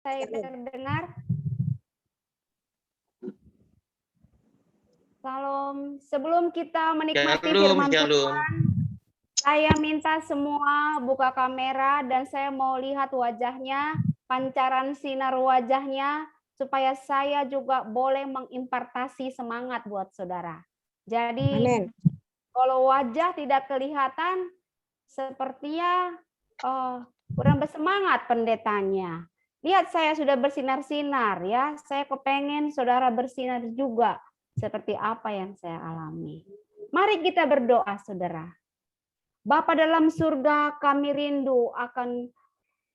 Saya terdengar. Salam. Sebelum kita menikmati firman Tuhan, saya minta semua buka kamera dan saya mau lihat wajahnya, pancaran sinar wajahnya, supaya saya juga boleh mengimpartasi semangat buat saudara. Jadi, amin. Kalau wajah tidak kelihatan, sepertinya kurang bersemangat pendetanya. Lihat saya sudah bersinar-sinar ya, saya kepengen saudara bersinar juga seperti apa yang saya alami. Mari kita berdoa saudara. Bapa dalam surga, kami rindu akan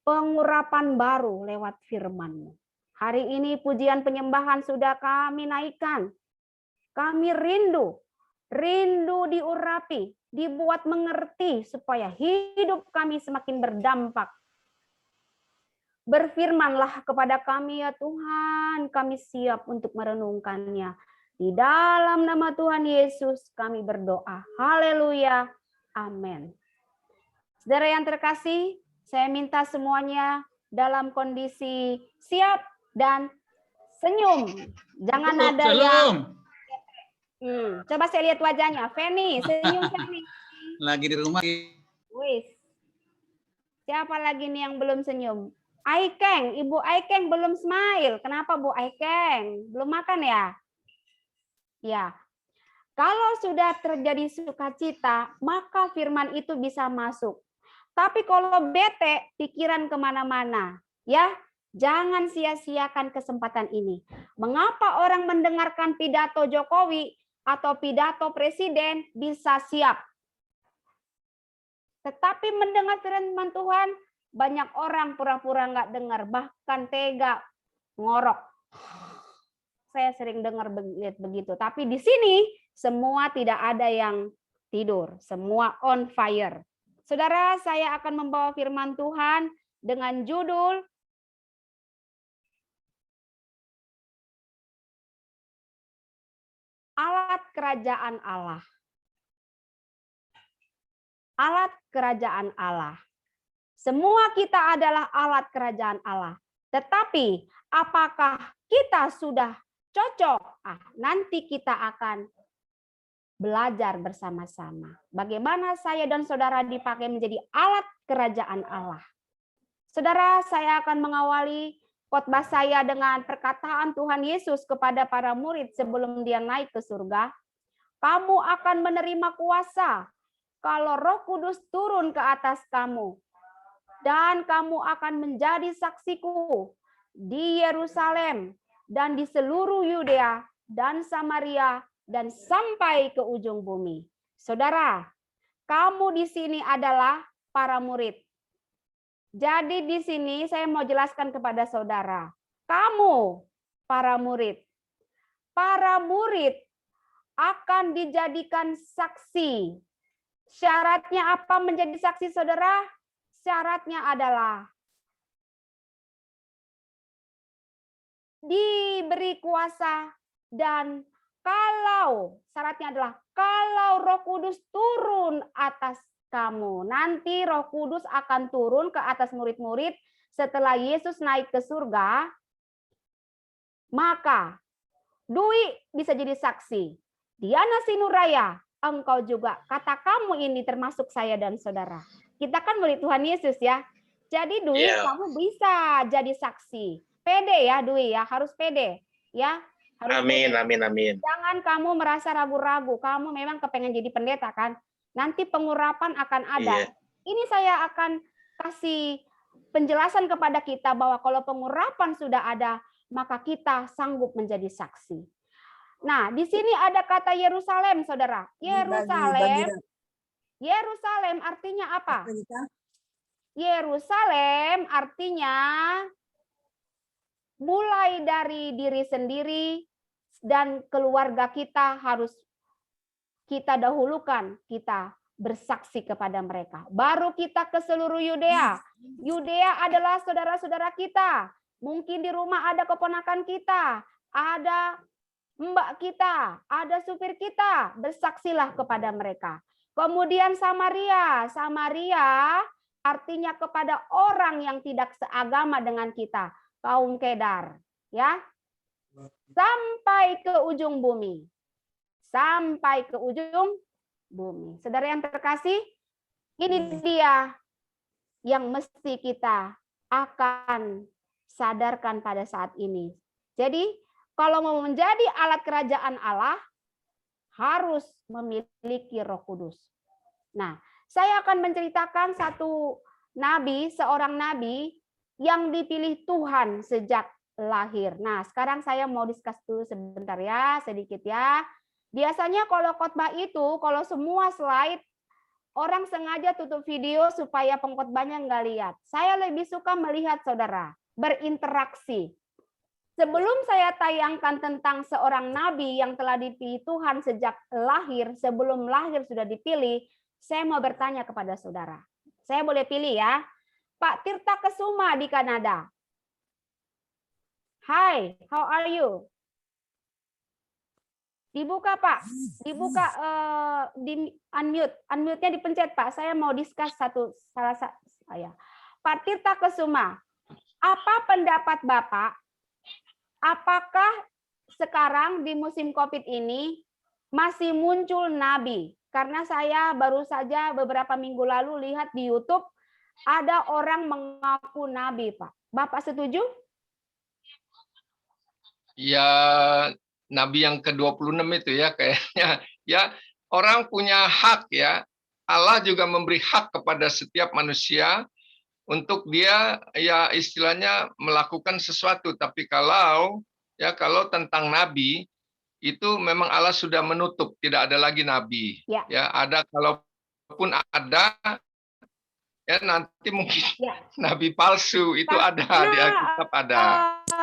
pengurapan baru lewat firman-Mu. Hari ini pujian penyembahan sudah kami naikkan. Kami rindu diurapi, dibuat mengerti supaya hidup kami semakin berdampak. Berfirmanlah kepada kami ya Tuhan, kami siap untuk merenungkannya. Di dalam nama Tuhan Yesus kami berdoa. Haleluya. Amin. Saudara yang terkasih, saya minta semuanya dalam kondisi siap dan senyum. Jangan ada yang coba saya lihat wajahnya. Feni, senyum Feni. Lagi di rumah. Wis. Siapa lagi nih yang belum senyum? Aikeng, Ibu Aikeng belum smile. Kenapa Bu Aikeng? Belum makan ya? Ya. Kalau sudah terjadi sukacita, maka firman itu bisa masuk. Tapi kalau bete, pikiran kemana-mana. Ya, jangan sia-siakan kesempatan ini. Mengapa orang mendengarkan pidato Jokowi atau pidato presiden bisa siap? Tetapi mendengar firman Tuhan, banyak orang pura-pura nggak dengar, bahkan tega ngorok. Saya sering dengar begitu. Tapi di sini semua tidak ada yang tidur, semua on fire. Saudara, saya akan membawa firman Tuhan dengan judul Alat Kerajaan Allah. Alat kerajaan Allah. Semua kita adalah alat kerajaan Allah. Tetapi apakah kita sudah cocok? Nanti kita akan belajar bersama-sama. Bagaimana saya dan saudara dipakai menjadi alat kerajaan Allah. Saudara, saya akan mengawali khotbah saya dengan perkataan Tuhan Yesus kepada para murid sebelum dia naik ke surga. Kamu akan menerima kuasa kalau Roh Kudus turun ke atas kamu. Dan kamu akan menjadi saksiku di Yerusalem dan di seluruh Yudea dan Samaria dan sampai ke ujung bumi. Saudara, kamu di sini adalah para murid. Jadi di sini saya mau jelaskan kepada saudara, kamu para murid. Para murid akan dijadikan saksi. Syaratnya apa menjadi saksi saudara? Syaratnya adalah diberi kuasa dan syaratnya adalah kalau Roh Kudus turun atas kamu. Nanti Roh Kudus akan turun ke atas murid-murid setelah Yesus naik ke surga. Maka Dwi bisa jadi saksi. Diana Sinuraya, engkau juga. Kata kamu ini termasuk saya dan saudara. Kita kan murid Tuhan Yesus ya. Jadi Dwi, kamu bisa jadi saksi. Pede ya Dwi ya, harus pede ya. Harus amin, pede. amin, amin. Jangan kamu merasa ragu-ragu. Kamu memang kepengen jadi pendeta kan? Nanti pengurapan akan ada. Iya. Ini saya akan kasih penjelasan kepada kita bahwa kalau pengurapan sudah ada, maka kita sanggup menjadi saksi. Nah, di sini ada kata Yerusalem, saudara. Yerusalem artinya apa? Yerusalem artinya mulai dari diri sendiri dan keluarga kita harus kita dahulukan, kita bersaksi kepada mereka. Baru kita ke seluruh Yudea. Yudea adalah saudara-saudara kita. Mungkin di rumah ada keponakan kita, ada mbak kita, ada supir kita, bersaksilah kepada mereka. Kemudian Samaria, Samaria artinya kepada orang yang tidak seagama dengan kita. kaum Kedar, ya. Sampai ke ujung bumi. Sampai ke ujung bumi. Saudara yang terkasih, ini dia yang mesti kita akan sadarkan pada saat ini. Jadi, kalau mau menjadi alat kerajaan Allah, harus memiliki Roh Kudus. Nah, saya akan menceritakan satu nabi, seorang nabi yang dipilih Tuhan sejak lahir. Nah, sekarang saya mau diskus dulu sebentar ya, sedikit ya. Biasanya kalau khotbah itu, kalau semua slide, orang sengaja tutup video supaya pengkhotbahnya nggak lihat. Saya lebih suka melihat saudara, berinteraksi. Sebelum saya tayangkan tentang seorang nabi yang telah dipilih Tuhan sejak lahir, sebelum lahir sudah dipilih, saya mau bertanya kepada saudara. Saya boleh pilih ya, Pak Tirta Kesuma di Kanada. Hi, how are you? Dibuka Pak, dibuka di unmute, unmute-nya dipencet Pak. Saya mau discuss salah saya. Pak Tirta Kesuma, apa pendapat Bapak? Apakah sekarang di musim COVID ini masih muncul nabi? Karena saya baru saja beberapa minggu lalu lihat di YouTube ada orang mengaku nabi, Pak. Bapak setuju? Ya, nabi yang ke-26 itu ya kayaknya. Ya, orang punya hak ya. Allah juga memberi hak kepada setiap manusia untuk dia ya istilahnya melakukan sesuatu, tapi kalau tentang nabi itu memang Allah sudah menutup, tidak ada lagi nabi. Ya, ada kalaupun ada ya nanti mungkin nabi palsu itu ada di Alkitab ada.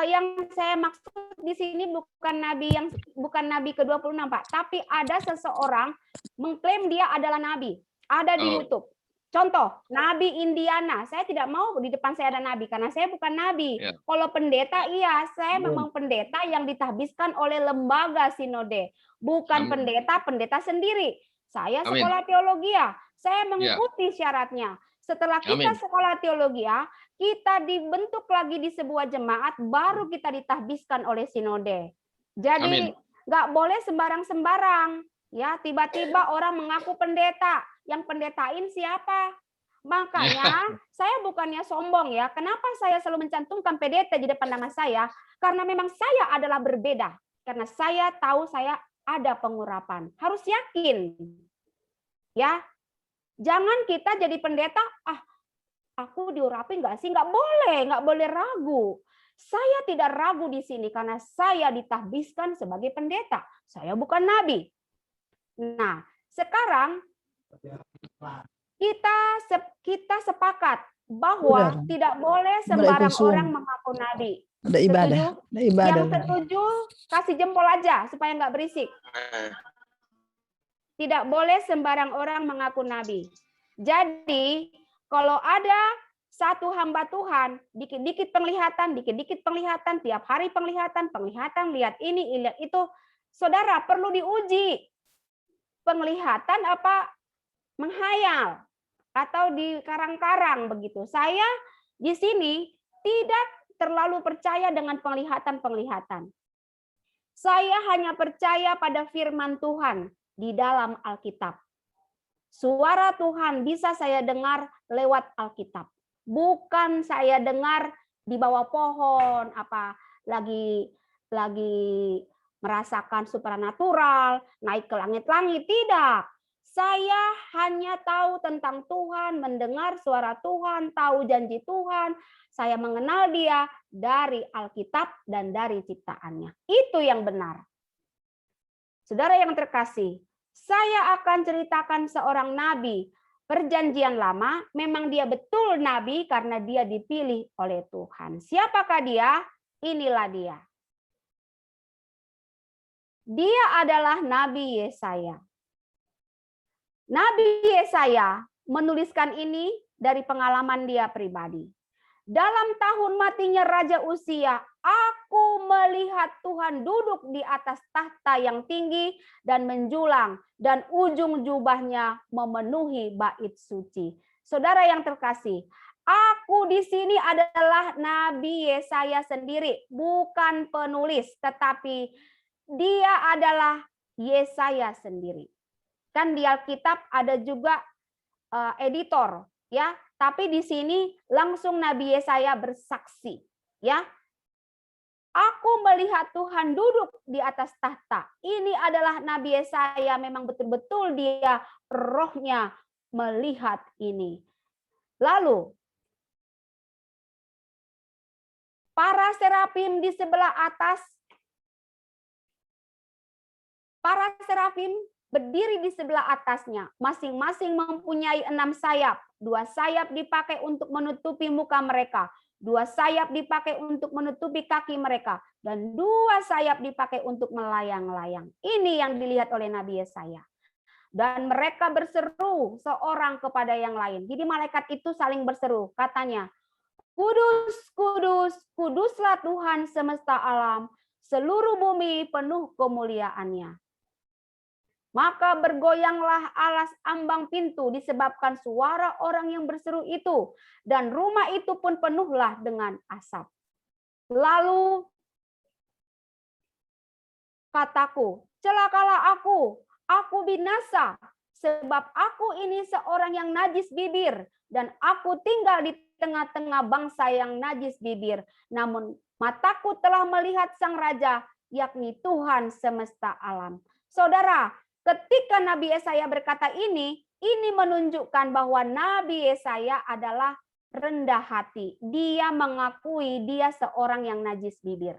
Yang saya maksud di sini bukan nabi ke-26 Pak, tapi ada seseorang mengklaim dia adalah nabi, ada di YouTube. Contoh, Nabi Indiana. Saya tidak mau di depan saya ada nabi, karena saya bukan nabi. Kalau pendeta, iya, saya memang pendeta yang ditahbiskan oleh lembaga sinode. Bukan pendeta sendiri. Saya sekolah teologi, saya mengikuti syaratnya. Setelah kita sekolah teologi, kita dibentuk lagi di sebuah jemaat, baru kita ditahbiskan oleh sinode. Jadi, nggak boleh sembarang-sembarang. Ya, tiba-tiba orang mengaku pendeta, yang pendetain siapa? Makanya saya bukannya sombong ya. Kenapa saya selalu mencantumkan pendeta di depan nama saya? Karena memang saya adalah berbeda. Karena saya tahu saya ada pengurapan. Harus yakin. Ya. Jangan kita jadi pendeta, aku diurapi nggak sih? Nggak boleh ragu. Saya tidak ragu di sini karena saya ditahbiskan sebagai pendeta. Saya bukan nabi. Nah, sekarang kita sepakat bahwa tidak boleh sembarang orang mengaku nabi. Ada ibadah. Yang setuju kasih jempol aja supaya nggak berisik. Tidak boleh sembarang orang mengaku nabi. Jadi, kalau ada satu hamba Tuhan, dikit-dikit penglihatan, tiap hari penglihatan, lihat ini, lihat itu, saudara perlu diuji. Penglihatan apa menghayal atau di karang-karang begitu. Saya di sini tidak terlalu percaya dengan penglihatan. Saya hanya percaya pada firman Tuhan di dalam Alkitab. Suara Tuhan bisa saya dengar lewat Alkitab. Bukan saya dengar di bawah pohon lagi merasakan supranatural, naik ke langit-langit, tidak. Saya hanya tahu tentang Tuhan, mendengar suara Tuhan, tahu janji Tuhan. Saya mengenal Dia dari Alkitab dan dari ciptaannya. Itu yang benar. Saudara yang terkasih, saya akan ceritakan seorang nabi Perjanjian Lama. Memang dia betul nabi karena dia dipilih oleh Tuhan. Siapakah dia? Inilah dia. Dia adalah Nabi Yesaya. Nabi Yesaya menuliskan ini dari pengalaman dia pribadi. Dalam tahun matinya Raja Uzia, aku melihat Tuhan duduk di atas tahta yang tinggi dan menjulang, dan ujung jubahnya memenuhi bait suci. Saudara yang terkasih, Aku di sini adalah Nabi Yesaya sendiri, bukan penulis, tetapi dia adalah Yesaya sendiri. Kan di Alkitab ada juga editor, ya. Tapi di sini langsung Nabi Yesaya bersaksi, ya. Aku melihat Tuhan duduk di atas tahta. Ini adalah Nabi Yesaya, memang betul-betul dia rohnya melihat ini. Lalu para serafim di sebelah atas, para serafim berdiri di sebelah atasnya, masing-masing mempunyai 6 sayap. 2 sayap dipakai untuk menutupi muka mereka, 2 sayap dipakai untuk menutupi kaki mereka, dan 2 sayap dipakai untuk melayang-layang. Ini yang dilihat oleh Nabi Yesaya. Dan mereka berseru seorang kepada yang lain. Jadi malaikat itu saling berseru, katanya, Kudus, kudus, kuduslah Tuhan semesta alam, seluruh bumi penuh kemuliaannya. Maka bergoyanglah alas ambang pintu disebabkan suara orang yang berseru itu, dan rumah itu pun penuhlah dengan asap. Lalu kataku, celakalah aku binasa, sebab aku ini seorang yang najis bibir, dan aku tinggal di tengah-tengah bangsa yang najis bibir. Namun mataku telah melihat Sang Raja, yakni Tuhan semesta alam. Saudara, ketika Nabi Yesaya berkata ini menunjukkan bahwa Nabi Yesaya adalah rendah hati. Dia mengakui dia seorang yang najis bibir.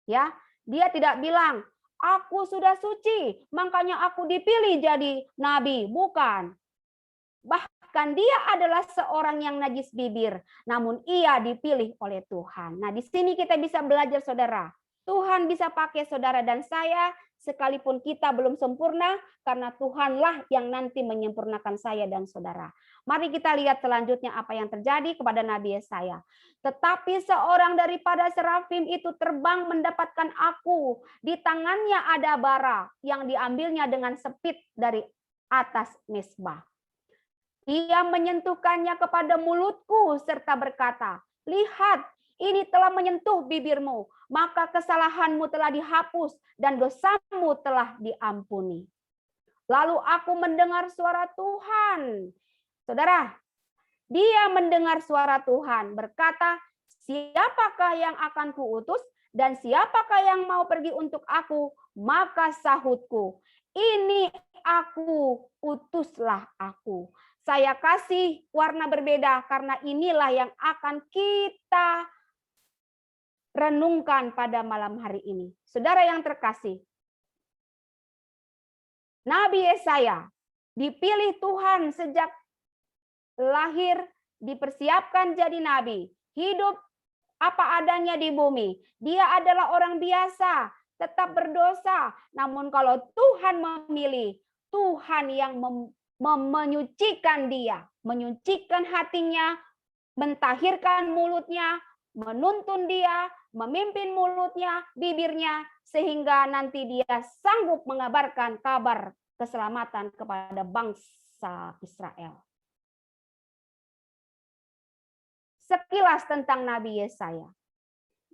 Ya, dia tidak bilang, aku sudah suci, makanya aku dipilih jadi nabi. Bukan. Bahkan dia adalah seorang yang najis bibir, namun ia dipilih oleh Tuhan. Nah, di sini kita bisa belajar, saudara. Tuhan bisa pakai saudara dan saya, sekalipun kita belum sempurna, karena Tuhanlah yang nanti menyempurnakan saya dan saudara. Mari kita lihat selanjutnya apa yang terjadi kepada Nabi Yesaya. Tetapi seorang daripada serafim itu terbang mendapatkan aku. Di tangannya ada bara yang diambilnya dengan sepit dari atas mezbah. Ia menyentuhkannya kepada mulutku serta berkata, lihat, ini telah menyentuh bibirmu, maka kesalahanmu telah dihapus dan dosamu telah diampuni. Lalu aku mendengar suara Tuhan. Saudara, dia mendengar suara Tuhan berkata, siapakah yang akan kuutus dan siapakah yang mau pergi untuk aku? Maka sahutku, ini aku, utuslah aku. Saya kasih warna berbeda karena inilah yang akan kita renungkan pada malam hari ini. Saudara yang terkasih, Nabi Yesaya dipilih Tuhan sejak lahir, dipersiapkan jadi nabi, hidup apa adanya di bumi. Dia adalah orang biasa, tetap berdosa. Namun kalau Tuhan memilih, Tuhan yang menyucikan dia, menyucikan hatinya, mentahirkan mulutnya, menuntun dia, memimpin mulutnya, bibirnya, sehingga nanti dia sanggup mengabarkan kabar keselamatan kepada bangsa Israel. Sekilas tentang Nabi Yesaya.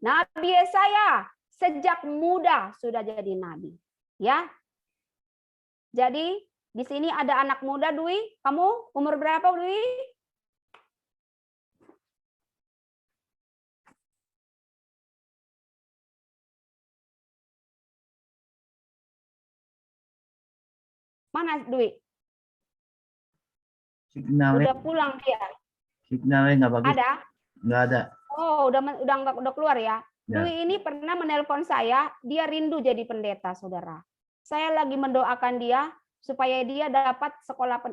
Nabi Yesaya sejak muda sudah jadi nabi, ya. Jadi di sini ada anak muda, Dwi. Kamu umur berapa, Dwi? Mana Dwi? Signalnya, udah pulang dia. signalnya nggak bagus. Ada? Nggak ada. Oh, udah keluar ya. Ya. Dwi ini pernah menelpon saya, dia rindu jadi pendeta, saudara. Saya lagi mendoakan dia supaya dia dapat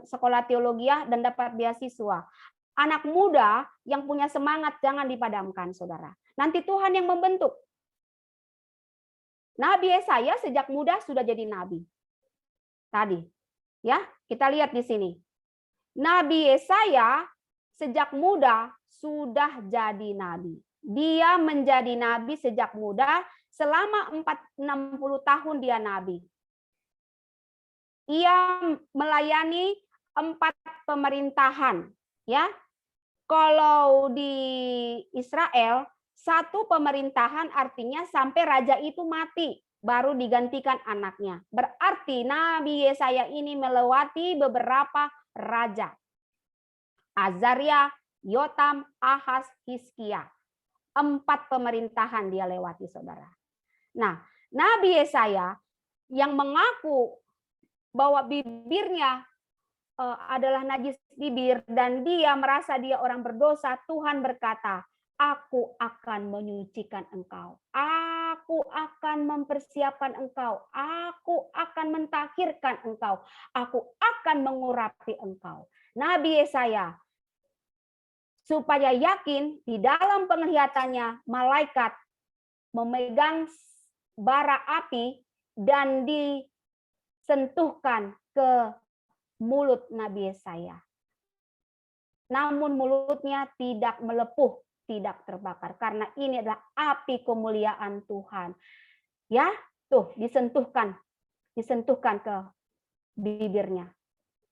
sekolah teologi dan dapat beasiswa. Anak muda yang punya semangat jangan dipadamkan, saudara. Nanti Tuhan yang membentuk. Nabi Yesaya sejak muda sudah jadi nabi. Tadi, ya, kita lihat di sini. Nabi Yesaya sejak muda sudah jadi nabi. Dia menjadi nabi sejak muda, selama 60 tahun dia nabi. Ia melayani 4 pemerintahan, ya. Kalau di Israel, satu pemerintahan artinya sampai raja itu mati, baru digantikan anaknya. Berarti Nabi Yesaya ini melewati beberapa raja. Azaria, Yotam, Ahaz, Hizkia. 4 pemerintahan dia lewati, saudara. Nah, Nabi Yesaya yang mengaku bahwa bibirnya adalah najis bibir dan dia merasa dia orang berdosa, Tuhan berkata, aku akan menyucikan engkau. Aku akan mempersiapkan engkau. Aku akan mentahirkan engkau. Aku akan mengurapi engkau. Nabi Yesaya supaya yakin di dalam penglihatannya malaikat memegang bara api dan disentuhkan ke mulut Nabi Yesaya. Namun mulutnya tidak melepuh, tidak terbakar karena ini adalah api kemuliaan Tuhan. Ya, tuh disentuhkan ke bibirnya.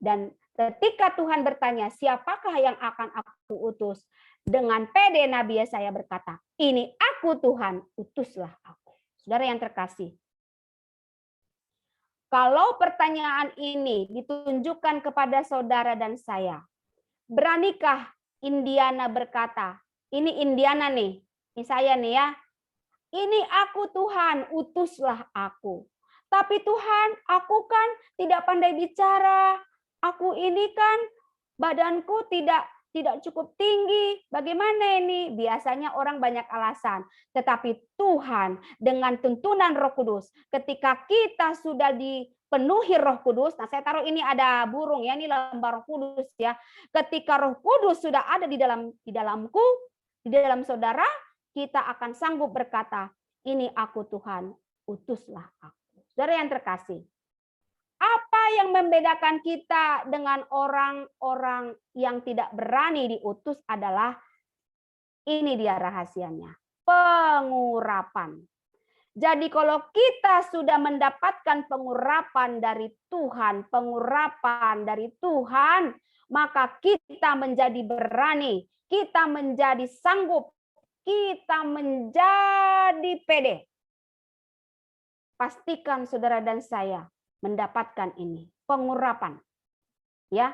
Dan ketika Tuhan bertanya, siapakah yang akan aku utus? Dengan pede Nabi Yesaya berkata, ini aku Tuhan, utuslah aku. Saudara yang terkasih, kalau pertanyaan ini ditunjukkan kepada saudara dan saya, beranikah Indiana berkata, ini Indiana nih, ini saya nih ya, ini aku Tuhan, utuslah aku. Tapi Tuhan, aku kan tidak pandai bicara, aku ini kan badanku tidak cukup tinggi. Bagaimana ini? Biasanya orang banyak alasan. Tetapi Tuhan dengan tuntunan Roh Kudus, ketika kita sudah dipenuhi Roh Kudus, nah saya taruh ini ada burung ya, ini lembar Roh Kudus ya. Ketika Roh Kudus sudah ada di dalamku, di dalam saudara, kita akan sanggup berkata, ini aku Tuhan, utuslah aku. Saudara yang terkasih, apa yang membedakan kita dengan orang-orang yang tidak berani diutus adalah, ini dia rahasianya, pengurapan. Jadi kalau kita sudah mendapatkan pengurapan dari Tuhan, maka kita menjadi berani, kita menjadi sanggup, kita menjadi pede. Pastikan saudara dan saya mendapatkan ini, pengurapan. Ya.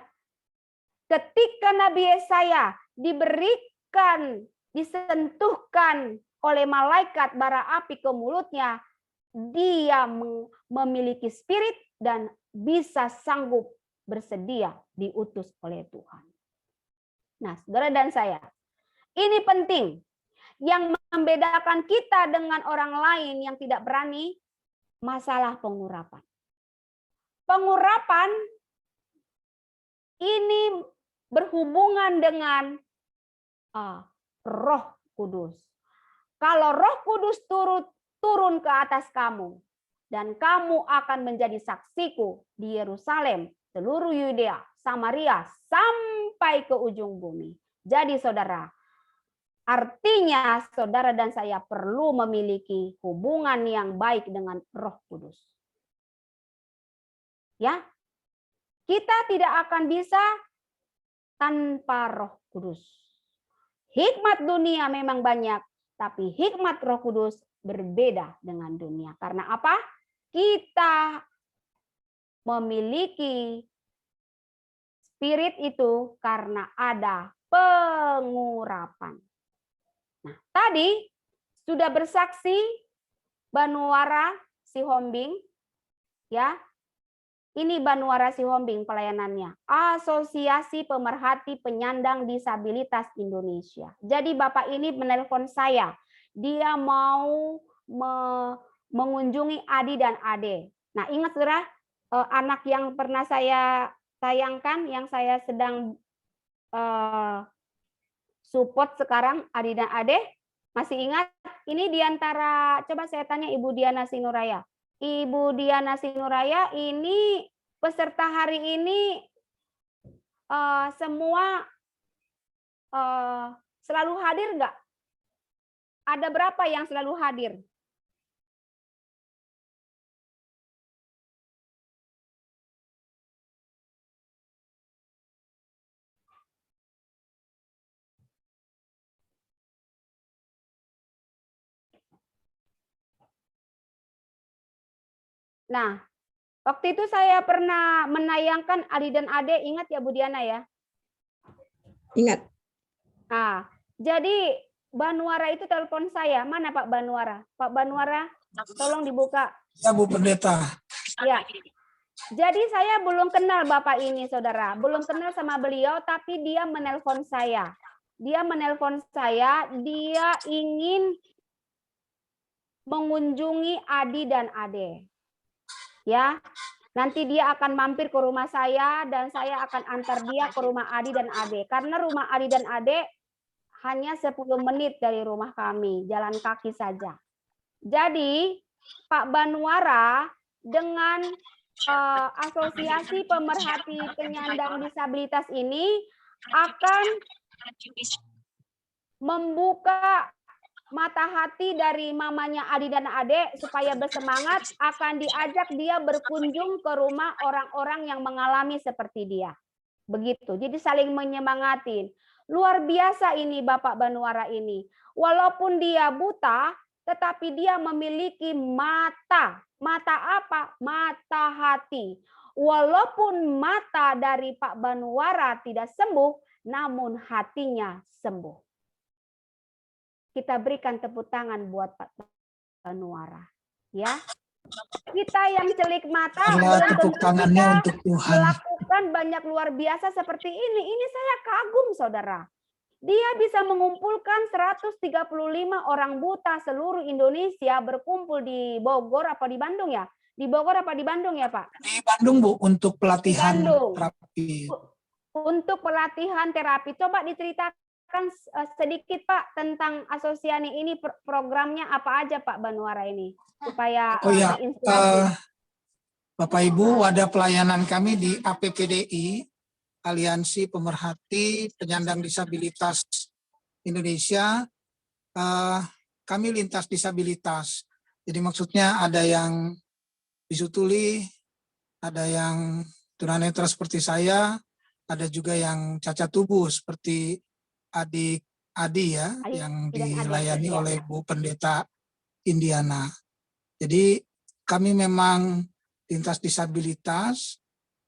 Ketika Nabi Yesaya disentuhkan oleh malaikat bara api ke mulutnya, dia memiliki spirit dan bisa sanggup bersedia diutus oleh Tuhan. Nah, saudara dan saya, ini penting. Yang membedakan kita dengan orang lain yang tidak berani, masalah pengurapan. Pengurapan ini berhubungan dengan Roh Kudus. Kalau Roh Kudus turun ke atas kamu, dan kamu akan menjadi saksiku di Yerusalem, seluruh Yudea, Samaria, sampai ke ujung bumi. Jadi saudara, artinya saudara dan saya perlu memiliki hubungan yang baik dengan Roh Kudus. Ya, kita tidak akan bisa tanpa Roh Kudus. Hikmat dunia memang banyak, tapi hikmat Roh Kudus berbeda dengan dunia. Karena apa? Kita memiliki spirit itu karena ada pengurapan. Nah, tadi sudah bersaksi Banuara Sihombing, ya. Ini Banuara Sihombing pelayanannya. Asosiasi Pemerhati Penyandang Disabilitas Indonesia. Jadi Bapak ini menelpon saya. Dia mau mengunjungi Adi dan Ade. Nah, ingat saudara, anak yang pernah saya tayangkan, yang saya sedang support sekarang, Adi dan Ade, masih ingat? Ini diantara, coba saya tanya Ibu Diana Sinuraya. Ibu Diana Sinuraya, ini peserta hari ini semua selalu hadir nggak? Ada berapa yang selalu hadir? Nah, waktu itu saya pernah menayangkan Adi dan Ade, ingat ya Bu Diana ya? Ingat. Nah, jadi Banuara itu telepon saya. Mana Pak Banuara? Pak Banuara, tolong dibuka. Ya Bu Pendeta. Ya. Jadi saya belum kenal Bapak ini, Saudara. Belum kenal sama beliau, tapi dia menelpon saya. Dia menelpon saya, dia ingin mengunjungi Adi dan Ade. Ya. Nanti dia akan mampir ke rumah saya dan saya akan antar dia ke rumah Adi dan Ade. Karena rumah Adi dan Ade hanya 10 menit dari rumah kami, jalan kaki saja. Jadi Pak Banuara dengan Asosiasi Pemerhati Penyandang Disabilitas ini akan membuka mata hati dari mamanya Adi dan Ade supaya bersemangat, akan diajak dia berkunjung ke rumah orang-orang yang mengalami seperti dia. Begitu. Jadi saling menyemangatin. Luar biasa ini Bapak Banuara ini. Walaupun dia buta, tetapi dia memiliki mata. Mata apa? Mata hati. Walaupun mata dari Pak Banuara tidak sembuh, namun hatinya sembuh. Kita berikan tepuk tangan buat Pak Banuara. Ya. Kita yang celik mata belum tentu Tangannya kita untuk Tuhan. melakukan banyak luar biasa seperti ini. Ini saya kagum, Saudara. Dia bisa mengumpulkan 135 orang buta seluruh Indonesia berkumpul di Bogor apa di Bandung ya? Di Bogor apa di Bandung ya, Pak? Di Bandung Bu untuk pelatihan Bandung. terapi. Untuk pelatihan terapi. Coba diceritakan sedikit Pak tentang Asosiasi ini, programnya apa aja Pak Banuara ini supaya terinspirasi. Bapak Ibu, wadah pelayanan kami di APPDI, Aliansi Pemerhati Penyandang Disabilitas Indonesia. Kami lintas disabilitas. Jadi maksudnya ada yang bisu tuli, ada yang tunanetra seperti saya, ada juga yang cacat tubuh seperti adik Adi ya, yang dilayani oleh Bu Pendeta Indiana. Jadi kami memang lintas disabilitas,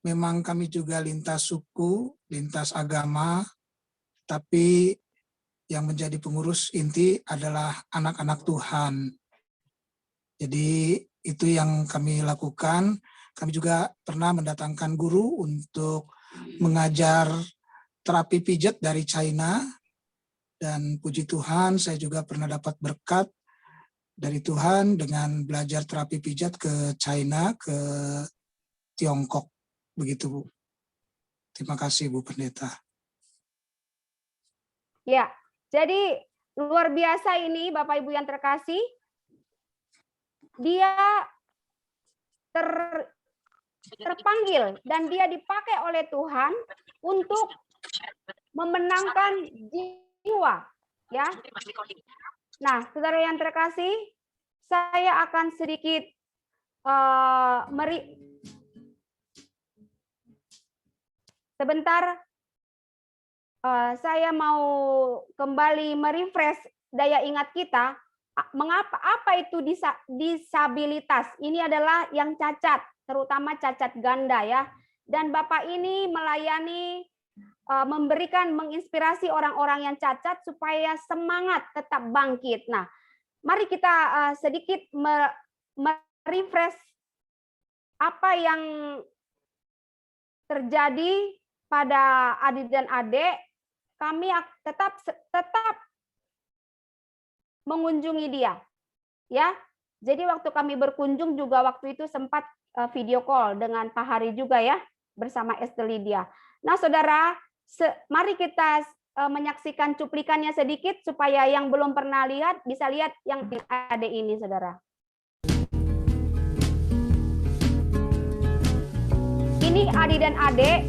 memang kami juga lintas suku, lintas agama, tapi yang menjadi pengurus inti adalah anak-anak Tuhan. Jadi itu yang kami lakukan. Kami juga pernah mendatangkan guru untuk mengajar terapi pijat dari China. Dan puji Tuhan saya juga pernah dapat berkat dari Tuhan dengan belajar terapi pijat ke China, ke Tiongkok. Begitu Bu. Terima kasih Bu Pendeta. Ya, jadi luar biasa ini Bapak Ibu yang terkasih. Dia terpanggil dan dia dipakai oleh Tuhan untuk memenangkan jiwa, ya. Nah, saudara yang terkasih, saya akan sedikit sebentar. Saya mau kembali merefresh daya ingat kita. Mengapa apa itu disabilitas? Ini adalah yang cacat, terutama cacat ganda ya. Dan Bapak ini melayani, memberikan, menginspirasi orang-orang yang cacat supaya semangat tetap bangkit. Nah, mari kita sedikit merefresh apa yang terjadi pada Adi dan Ade. Kami tetap mengunjungi dia, ya. Jadi waktu kami berkunjung juga waktu itu sempat video call dengan Pak Hari juga ya, bersama Esther Lydia. Nah, saudara, mari kita menyaksikan cuplikannya sedikit supaya yang belum pernah lihat bisa lihat yang ada ini, saudara. Ini Adi dan Ade.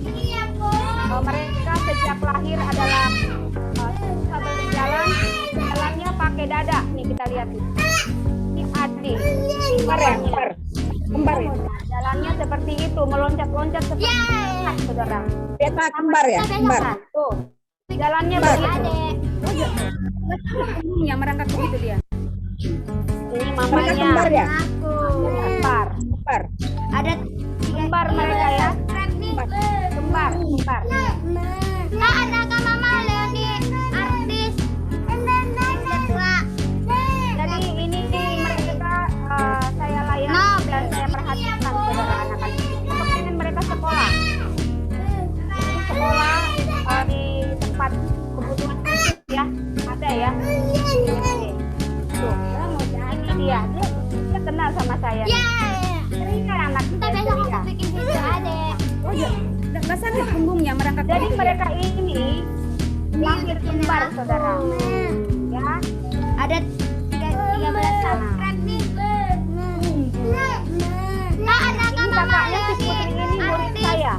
Mereka sejak lahir adalah susah berjalan, jalannya pakai dada. Nih kita lihat nih. Ini Adi. Kembar ya? Jalannya seperti itu, meloncat-loncat seperti itu, saudara. Beta kembar ya? Kembar. Tuh, jalannya begitu. Yang merangkak begitu dia. Ini mamanya. Kembar ya? Kembar. kembar. Ada Kembar mereka ya. Kembar. Kak, ada Kak Mama Leoni, artis. Ketua. Jadi ini mereka saya layani dan saya perhatikan saudara anak-anak. Kepengen mereka sekolah. Sekolah di tempat kebutuhan khusus ya. Ada ya. Tuh, ini dia kenal sama saya. Ini anak Kita besok aku bikin video adek. Oh iya, nggak sakit punggungnya merangkak. Jadi begitu ya? mereka ini lahir kembar saudara. Ya. Ada 13 subscribe nih. Kak, ada Kak Ini Mama kakaknya si Leoni, Putri ini murid saya.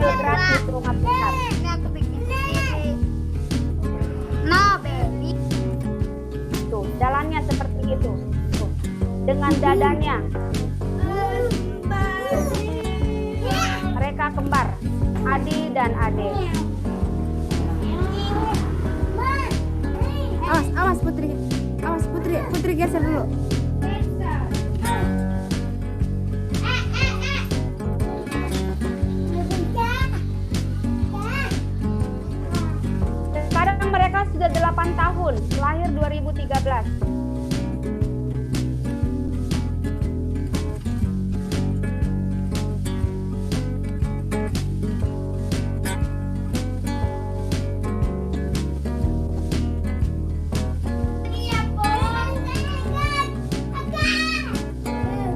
Dia gratis rumah besar. Ini aku bikin sendiri. No baby. Tuh, jalannya seperti itu. Tuh, dengan dadanya. Mereka kembar, Adi dan Ade. Awas Putri. Awas Putri. Putri geser dulu. Sekarang mereka sudah 8 tahun, lahir 2013.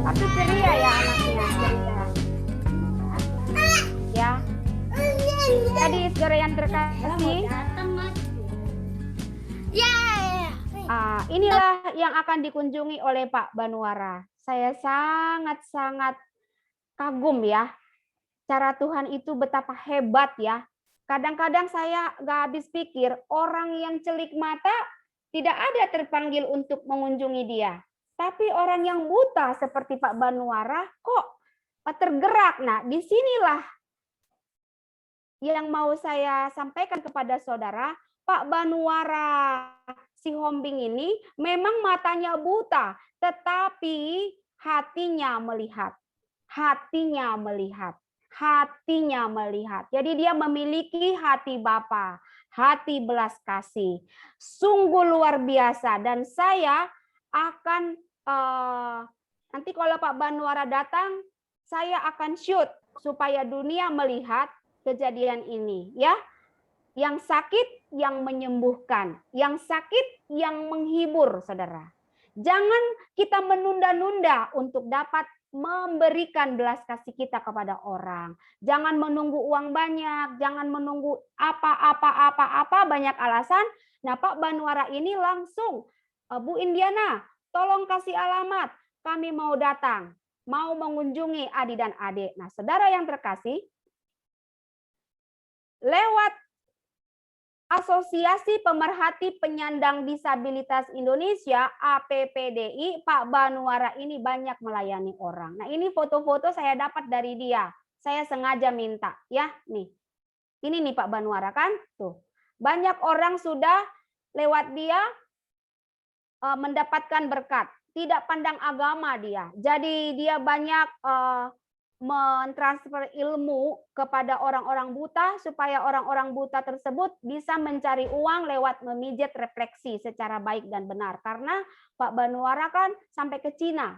Tapi ceria ya anaknya, ceria. Ya. Jadi saudara yang terkasih, inilah yang akan dikunjungi oleh Pak Banuara. Saya sangat-sangat kagum ya. Cara Tuhan itu betapa hebat ya. Kadang-kadang saya gak habis pikir, orang yang celik mata tidak ada terpanggil untuk mengunjungi dia. Tapi orang yang buta seperti Pak Banuara kok tergerak. Nah, disinilah yang mau saya sampaikan kepada saudara. Pak Banuara si Hombing ini memang matanya buta, tetapi hatinya melihat. Hatinya melihat. Hatinya melihat. Jadi dia memiliki hati Bapa, hati belas kasih. Sungguh luar biasa. Dan saya akan nanti kalau Pak Banuara datang, saya akan shoot supaya dunia melihat kejadian ini, ya. Yang sakit yang menyembuhkan, yang sakit yang menghibur, saudara. Jangan kita menunda-nunda untuk dapat memberikan belas kasih kita kepada orang. Jangan menunggu uang banyak, jangan menunggu apa banyak alasan. Nah, Pak Banuara ini langsung, Bu Indiana, tolong kasih alamat, kami mau datang, mau mengunjungi Adi dan Ade. Nah, saudara yang terkasih, lewat Asosiasi Pemerhati Penyandang Disabilitas Indonesia, APPDI, Pak Banuara ini banyak melayani orang. Nah, ini foto-foto saya dapat dari dia. Saya sengaja minta, ya, nih. Ini nih Pak Banuara kan, tuh. Banyak orang sudah lewat dia mendapatkan berkat. Tidak pandang agama dia. Jadi dia banyak mentransfer ilmu kepada orang-orang buta supaya orang-orang buta tersebut bisa mencari uang lewat memijat refleksi secara baik dan benar. Karena Pak Banuara kan sampai ke Cina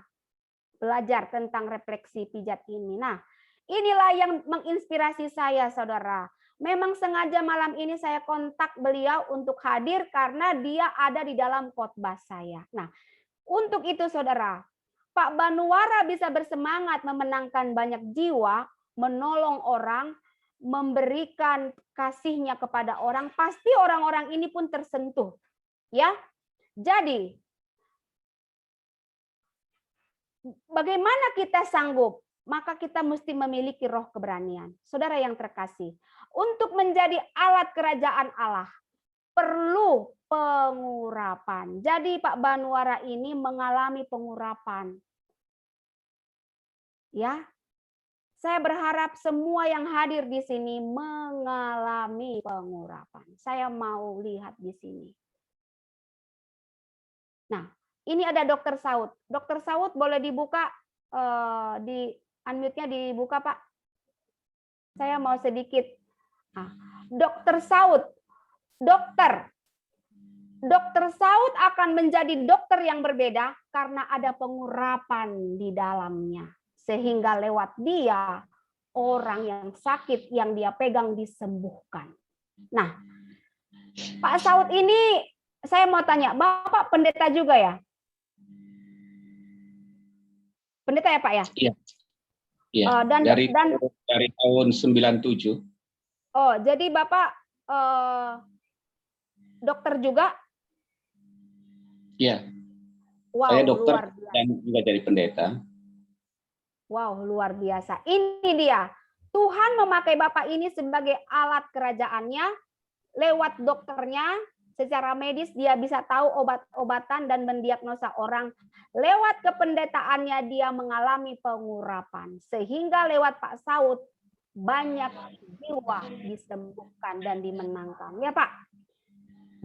belajar tentang refleksi pijat ini. Nah, inilah yang menginspirasi saya, saudara. Memang sengaja malam ini saya kontak beliau untuk hadir karena dia ada di dalam khotbah saya. Nah, untuk itu saudara, Pak Banuara bisa bersemangat memenangkan banyak jiwa, menolong orang, memberikan kasihnya kepada orang, pasti orang-orang ini pun tersentuh. Ya. Jadi, bagaimana kita sanggup? Maka kita mesti memiliki roh keberanian. Saudara yang terkasih, untuk menjadi alat kerajaan Allah, perlu pengurapan. Jadi Pak Banuara ini mengalami pengurapan. Ya, saya berharap semua yang hadir di sini mengalami pengurapan. Saya mau lihat di sini. Nah, ini ada Dokter Saud. Dokter Saud boleh dibuka di unmute-nya dibuka, Pak. Saya mau sedikit. Dokter Saud, dokter Saud akan menjadi dokter yang berbeda karena ada pengurapan di dalamnya. Sehingga lewat dia, orang yang sakit yang dia pegang disembuhkan. Nah, Pak Saud ini saya mau tanya, Bapak pendeta juga ya? Pendeta ya, Pak ya? Iya. Iya. Dari tahun 97. Oh, jadi Bapak dokter juga? Iya. Wow, saya dokter luar biasa. dan juga jadi pendeta. Wow, luar biasa. Ini dia. Tuhan memakai Bapak ini sebagai alat kerajaannya. Lewat dokternya, secara medis dia bisa tahu obat-obatan dan mendiagnosa orang. Lewat kependetaannya dia mengalami pengurapan. Sehingga lewat Pak Saud, banyak jiwa disembuhkan dan dimenangkan. Ya Pak?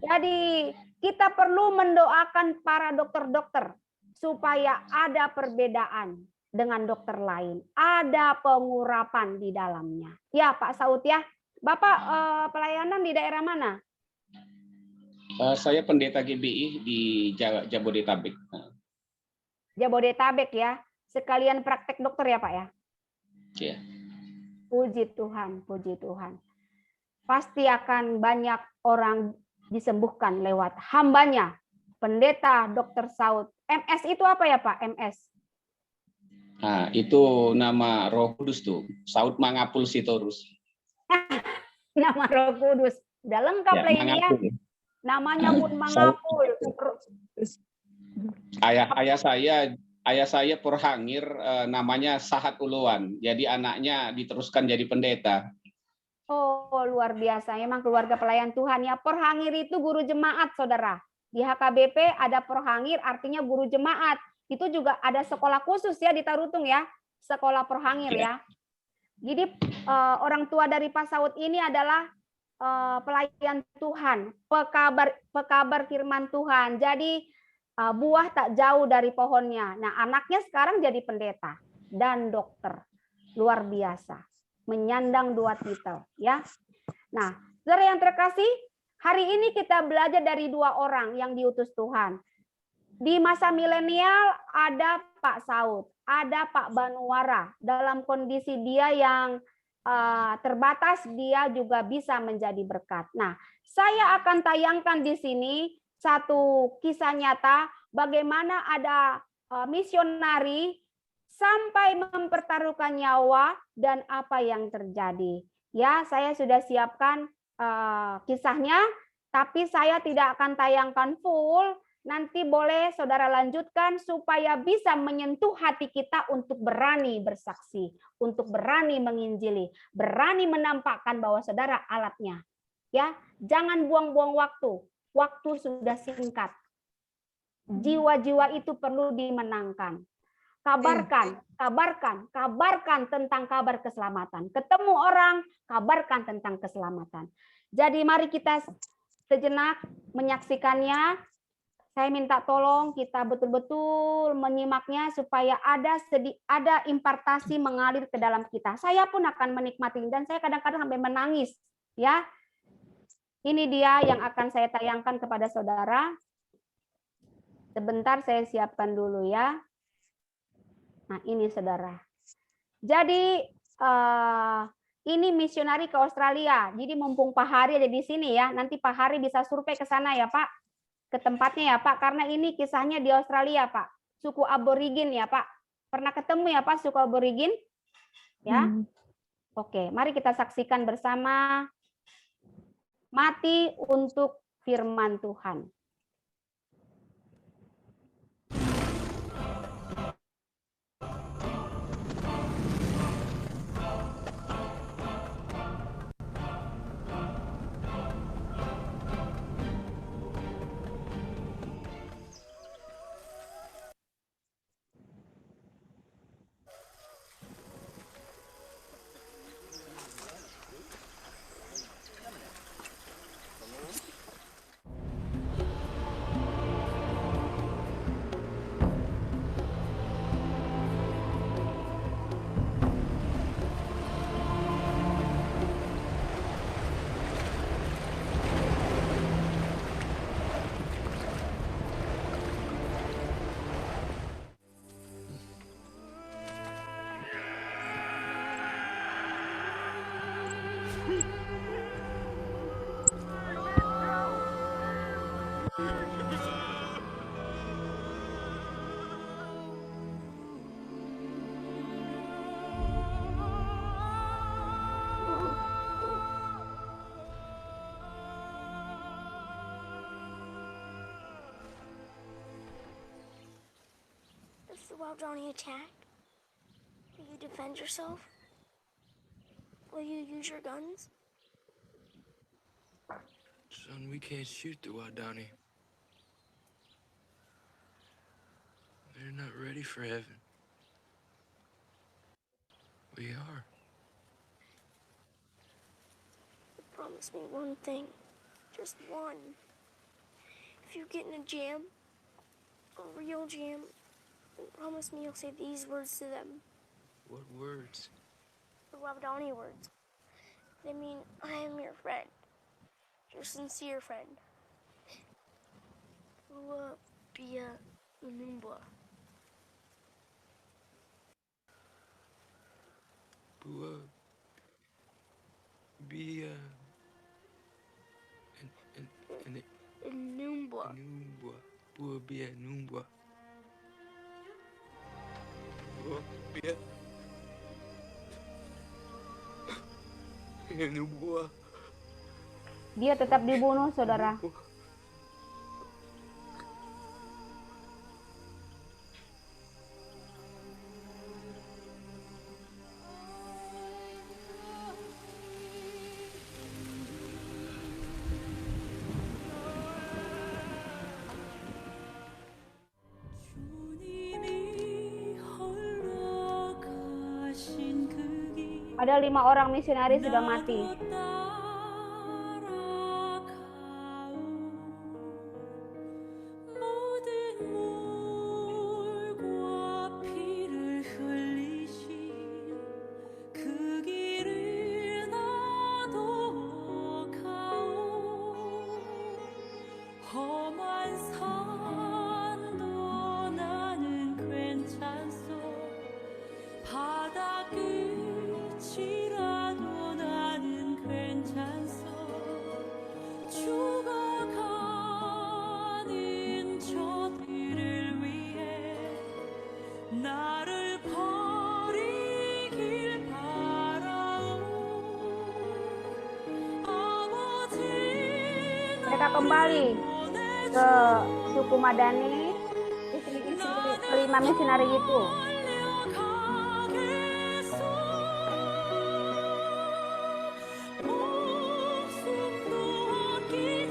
Jadi kita perlu mendoakan para dokter-dokter supaya ada perbedaan dengan dokter lain. Ada pengurapan di dalamnya. Ya Pak Saud ya. Bapak pelayanan di daerah mana? Saya pendeta GBI di Jabodetabek. Jabodetabek ya. Sekalian praktek dokter ya Pak ya? Iya. Puji Tuhan, puji Tuhan. Pasti akan banyak orang disembuhkan lewat hambanya, pendeta Dr. Saud. MS itu apa ya Pak? MS? Nah, itu nama Roh Kudus tuh, Saud Mangapul Sitorus. Nama Roh Kudus. Udah lengkap Ya, lah ini ya. Mangapul. Namanya pun Mangapul. Ayah saya Porhangir, namanya Sahat Uluan. Jadi anaknya diteruskan jadi pendeta. Oh, luar biasa. Memang keluarga pelayan Tuhan ya. Porhangir itu guru jemaat, Saudara. Di HKBP ada Porhangir artinya guru jemaat. Itu juga ada sekolah khusus ya di Tarutung ya. Sekolah Porhangir ya. Jadi orang tua dari Pak Saud ini adalah pelayan Tuhan, pekabar firman Tuhan. Jadi buah tak jauh dari pohonnya. Nah, anaknya sekarang jadi pendeta dan dokter. Luar biasa. Menyandang 2 titel ya. Nah, saudara yang terkasih, hari ini kita belajar dari 2 orang yang diutus Tuhan. Di masa milenial ada Pak Saud, ada Pak Banuara. Dalam kondisi dia yang terbatas, dia juga bisa menjadi berkat. Nah, saya akan tayangkan di sini satu kisah nyata bagaimana ada misionari sampai mempertaruhkan nyawa dan apa yang terjadi. Ya, saya sudah siapkan kisahnya, tapi saya tidak akan tayangkan full. Nanti boleh saudara lanjutkan supaya bisa menyentuh hati kita untuk berani bersaksi, untuk berani menginjili, berani menampakkan bahwa saudara alatnya. Ya, jangan buang-buang waktu. Waktu sudah singkat. Jiwa-jiwa itu perlu dimenangkan. Kabarkan tentang kabar keselamatan. Ketemu orang, kabarkan tentang keselamatan. Jadi mari kita sejenak menyaksikannya. Saya minta tolong kita betul-betul menyimaknya supaya ada impartasi mengalir ke dalam kita. Saya pun akan menikmati dan saya kadang-kadang sampai menangis, ya. Ini dia yang akan saya tayangkan kepada saudara. Sebentar saya siapkan dulu ya. Nah, ini saudara. Jadi ini misionari ke Australia. Jadi mumpung Pak Hari ada di sini ya, nanti Pak Hari bisa survei ke sana ya, Pak. Ke tempatnya ya Pak, karena ini kisahnya di Australia Pak, suku aborigin ya Pak. Pernah ketemu ya Pak suku aborigin? Ya, Oke, mari kita saksikan bersama. Mati untuk firman Tuhan. Waodani attack? Will you defend yourself? Will you use your guns? Son, we can't shoot the Waodani. They're not ready for heaven. We are. Promise me one thing. Just one. If you get in a jam, a real jam, promise me you'll say these words to them. What words? The Waodani words. They mean, I am your friend. Your sincere friend. Bua Bia Unumbwa. Bua. Be, Unumbwa. Numbwa. Bua Bia Numbwa. Bua Bia. Numbwa. Dia tetap dibunuh, saudara. Ada 5 orang misionaris sudah mati. Mereka kembali ke suku Madani, istri-istri kelima misionari itu.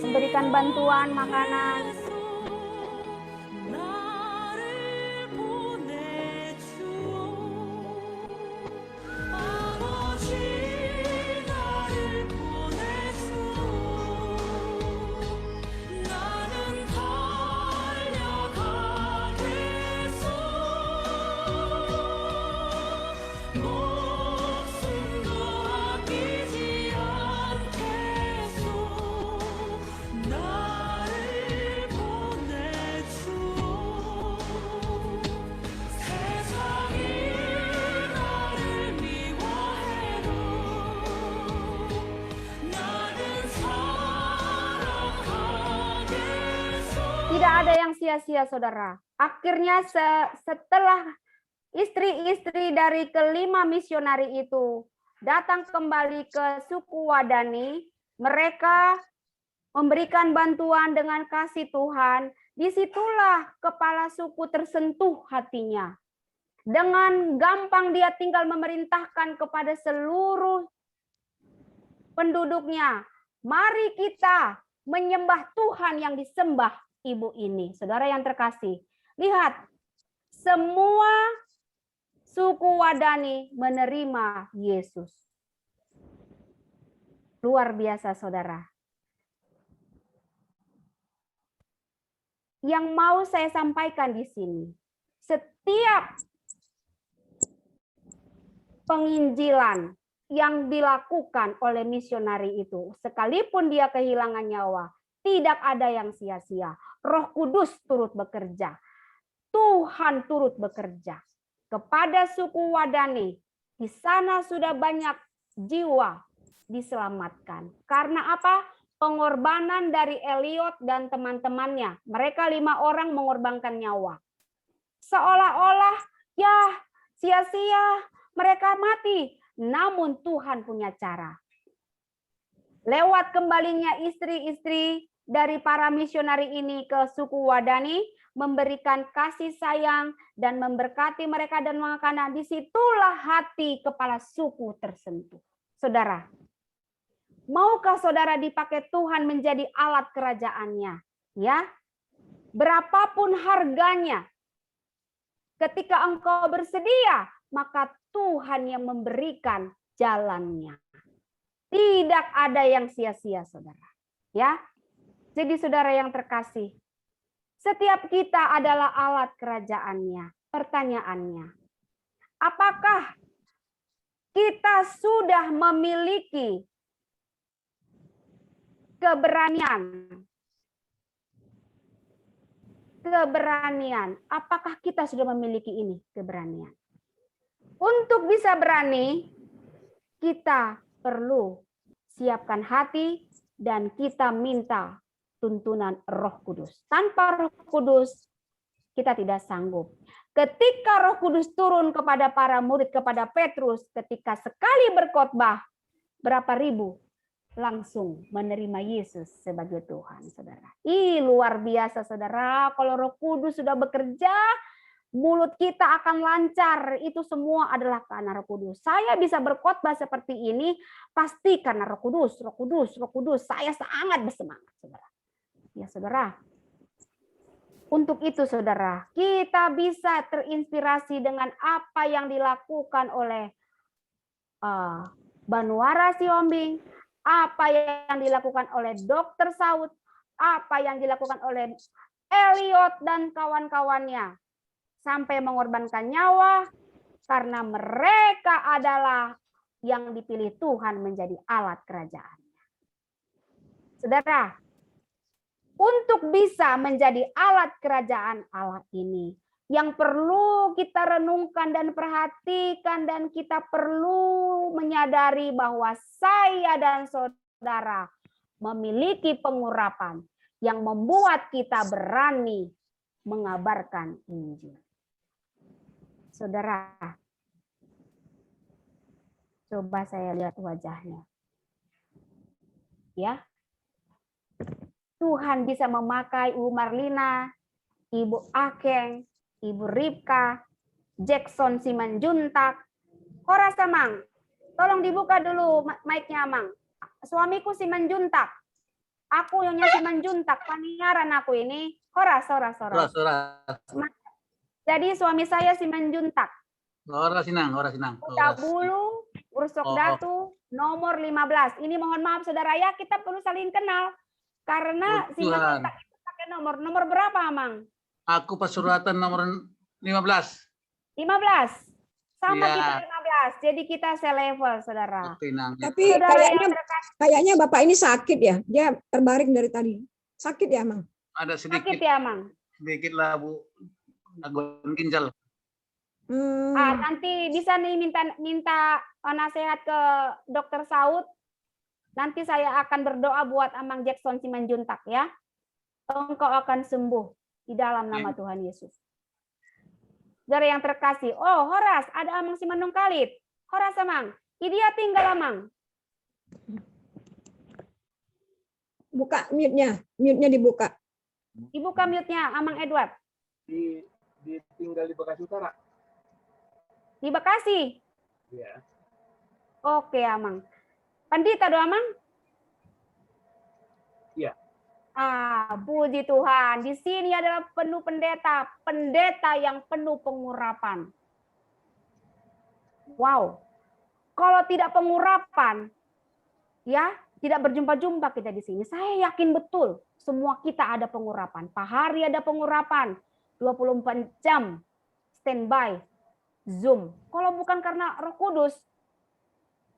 Memberikan bantuan makanan. Tidak ada yang sia-sia, saudara. Akhirnya setelah istri-istri dari kelima misionari itu datang kembali ke suku Wadani, mereka memberikan bantuan dengan kasih Tuhan. Disitulah kepala suku tersentuh hatinya. Dengan gampang dia tinggal memerintahkan kepada seluruh penduduknya, mari kita menyembah Tuhan yang disembah ibu ini. Saudara yang terkasih, lihat, semua suku Wadani menerima Yesus. Luar biasa, saudara. Yang mau saya sampaikan di sini, setiap penginjilan yang dilakukan oleh misionari itu, sekalipun dia kehilangan nyawa, tidak ada yang sia-sia. Roh Kudus turut bekerja. Tuhan turut bekerja. Kepada suku Wadani, di sana sudah banyak jiwa diselamatkan. Karena apa? Pengorbanan dari Eliot dan teman-temannya. Mereka 5 orang mengorbankan nyawa. Seolah-olah ya sia-sia mereka mati. Namun Tuhan punya cara. Lewat kembalinya istri-istri dari para misionari ini ke suku Wadani, memberikan kasih sayang dan memberkati mereka dan mengatakan, disitulah hati kepala suku tersentuh. Saudara, maukah saudara dipakai Tuhan menjadi alat kerajaannya? Ya, berapapun harganya, ketika engkau bersedia, maka Tuhan yang memberikan jalannya. Tidak ada yang sia-sia, saudara. Ya, jadi saudara yang terkasih, setiap kita adalah alat kerajaannya. Pertanyaannya, apakah kita sudah memiliki keberanian? Apakah kita sudah memiliki ini, keberanian? Untuk bisa berani, kita perlu siapkan hati dan kita minta tuntunan Roh Kudus. Tanpa Roh Kudus, kita tidak sanggup. Ketika Roh Kudus turun kepada para murid, kepada Petrus, ketika sekali berkhotbah, berapa ribu langsung menerima Yesus sebagai Tuhan, saudara. Luar biasa, saudara. Kalau Roh Kudus sudah bekerja, mulut kita akan lancar. Itu semua adalah karena Roh Kudus. Saya bisa berkhotbah seperti ini, pasti karena Roh Kudus, Roh Kudus, Roh Kudus. Saya sangat bersemangat, saudara. Ya, saudara. Untuk itu, saudara, kita bisa terinspirasi dengan apa yang dilakukan oleh Banuara Siombing, apa yang dilakukan oleh Dr. Saud, apa yang dilakukan oleh Elliot dan kawan-kawannya, sampai mengorbankan nyawa karena mereka adalah yang dipilih Tuhan menjadi alat kerajaan. Saudara, untuk bisa menjadi alat kerajaan Allah ini, yang perlu kita renungkan dan perhatikan, dan kita perlu menyadari bahwa saya dan saudara memiliki pengurapan yang membuat kita berani mengabarkan Injil. Saudara, coba saya lihat wajahnya. Ya, Tuhan bisa memakai Ibu Marlina, Ibu Akeng, Ibu Ripka, Jackson Simanjuntak, Horasa Mang. Tolong dibuka dulu mic-nya, Mang. Suamiku Simanjuntak. Aku Nyonya Simanjuntak, paniaran aku ini. Horas. Jadi suami saya Simanjuntak. Ora sinang. Kota Bulu, Ursok Datu, nomor 15. Ini mohon maaf saudara ya, kita perlu saling kenal. Karena Simanjuntak itu pakai nomor berapa, Mang? Aku Pasuratan nomor 15. 15. Sama Ya. kita 15. Jadi kita selevel, saudara. Tapi Saudara yang terkasih, kayaknya Bapak ini sakit ya. Dia terbaring dari tadi. Sakit ya, Mang? Ada sakit sedikit ya, Mang? lah Bu. Gangguan ginjal. Nanti bisa nih minta nasihat ke Dokter Saud. Nanti saya akan berdoa buat Amang Jackson Simanjuntak ya. Engkau akan sembuh di dalam nama Tuhan Yesus. Saudara yang terkasih, Horas, ada Amang Simandung Kalit. Horas, Amang. Dia tinggal, Amang. Buka mute-nya. Mute-nya dibuka. Dibuka mute-nya, Amang Edward. Tinggal di Bekasi Utara. Di Bekasi? Iya. Oke, Amang. Pandita doa, Amang? Iya. Puji Tuhan. Di sini adalah penuh pendeta yang penuh pengurapan. Wow. Kalau tidak pengurapan, ya, tidak berjumpa-jumpa kita di sini. Saya yakin betul semua kita ada pengurapan. Pak Hari ada pengurapan. 24 jam standby Zoom. Kalau bukan karena Roh Kudus,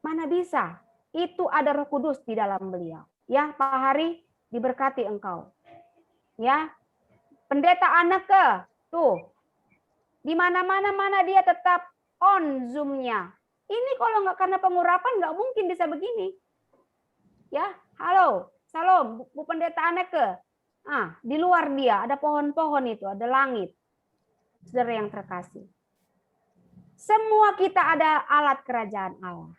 mana bisa? Itu ada Roh Kudus di dalam beliau. Ya, Pak Hari, diberkati engkau. Ya, pendeta Anneke, tuh, di mana-mana dia tetap on Zoom-nya. Ini kalau nggak karena pengurapan nggak mungkin bisa begini. Ya, halo, salam, Bu Pendeta Anneke. Di luar dia ada pohon-pohon itu, ada langit. Saudara yang terkasih. Semua kita ada alat kerajaan Allah.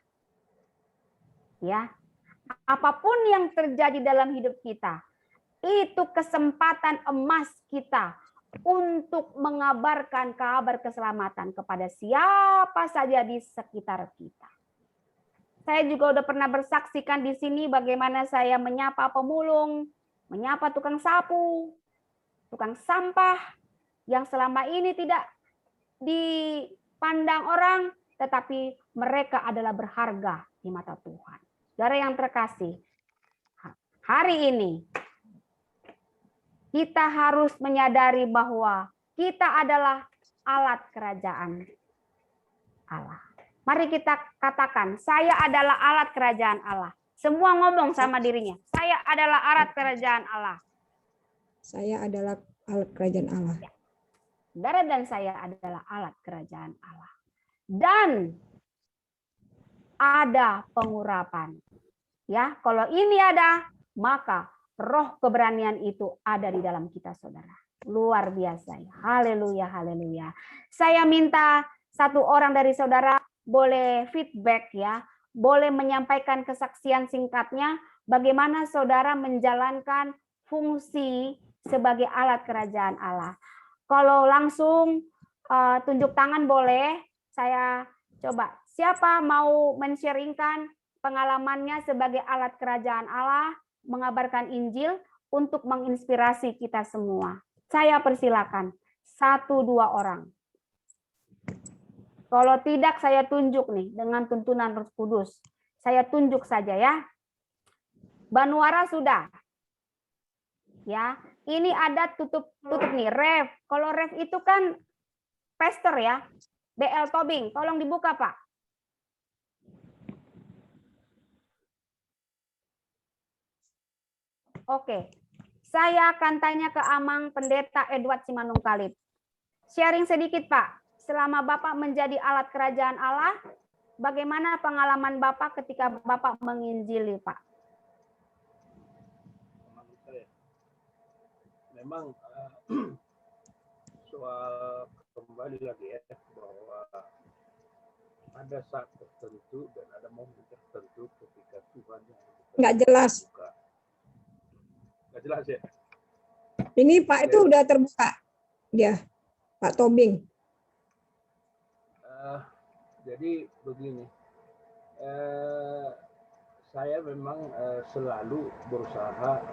Ya. Apapun yang terjadi dalam hidup kita, itu kesempatan emas kita untuk mengabarkan kabar keselamatan kepada siapa saja di sekitar kita. Saya juga udah pernah bersaksikan di sini bagaimana saya menyapa pemulung, menyapa tukang sapu, tukang sampah yang selama ini tidak dipandang orang, tetapi mereka adalah berharga di mata Tuhan. Saudara yang terkasih, hari ini kita harus menyadari bahwa kita adalah alat kerajaan Allah. Mari kita katakan, saya adalah alat kerajaan Allah. Semua ngomong sama dirinya, saya adalah alat kerajaan Allah. Saya adalah alat kerajaan Allah. Saudara dan saya adalah alat kerajaan Allah. Dan ada pengurapan. Ya, kalau ini ada, maka roh keberanian itu ada di dalam kita, saudara. Luar biasa ya. Haleluya, haleluya. Saya minta satu orang dari saudara boleh feedback ya, boleh menyampaikan kesaksian singkatnya bagaimana saudara menjalankan fungsi sebagai alat kerajaan Allah. Kalau langsung tunjuk tangan boleh, saya coba. Siapa mau men-sharingkan pengalamannya sebagai alat kerajaan Allah, mengabarkan Injil untuk menginspirasi kita semua? Saya persilakan, 1-2 orang. Kalau tidak saya tunjuk nih dengan tuntunan Roh Kudus. Saya tunjuk saja ya. Banuara sudah. Ya, ini ada tutup nih, ref. Kalau ref itu kan pastor ya. BL Tobing, tolong dibuka, Pak. Oke. Saya akan tanya ke Amang Pendeta Edward Simanungkalit. Sharing sedikit, Pak. Selama Bapak menjadi alat kerajaan Allah, bagaimana pengalaman Bapak ketika Bapak menginjili, Pak? Memang soal kembali lagi ya, bahwa ada saat tertentu dan ada momen tertentu ketika Tuhan yang Nggak jelas. terbuka. Nggak jelas ya? Ini Pak itu udah terbuka. Dia, Pak Tobing. Jadi begini, saya memang selalu berusaha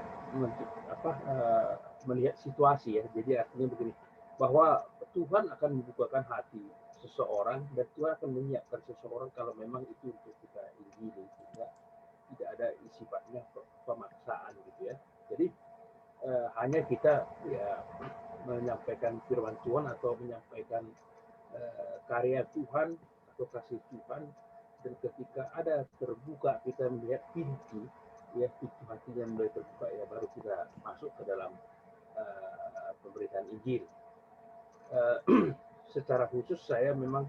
melihat situasi ya. Jadi artinya begini, bahwa Tuhan akan membukakan hati seseorang dan Tuhan akan menyiapkan seseorang kalau memang itu untuk kita injili, tidak ada sifatnya pemaksaan gitu ya. Jadi hanya kita ya menyampaikan firman Tuhan atau menyampaikan karya Tuhan atau kasih Tuhan, dan ketika ada terbuka kita melihat pintu ya, pintu hati yang mulai terbuka ya, baru kita masuk ke dalam pemberitaan Injil. Secara khusus saya memang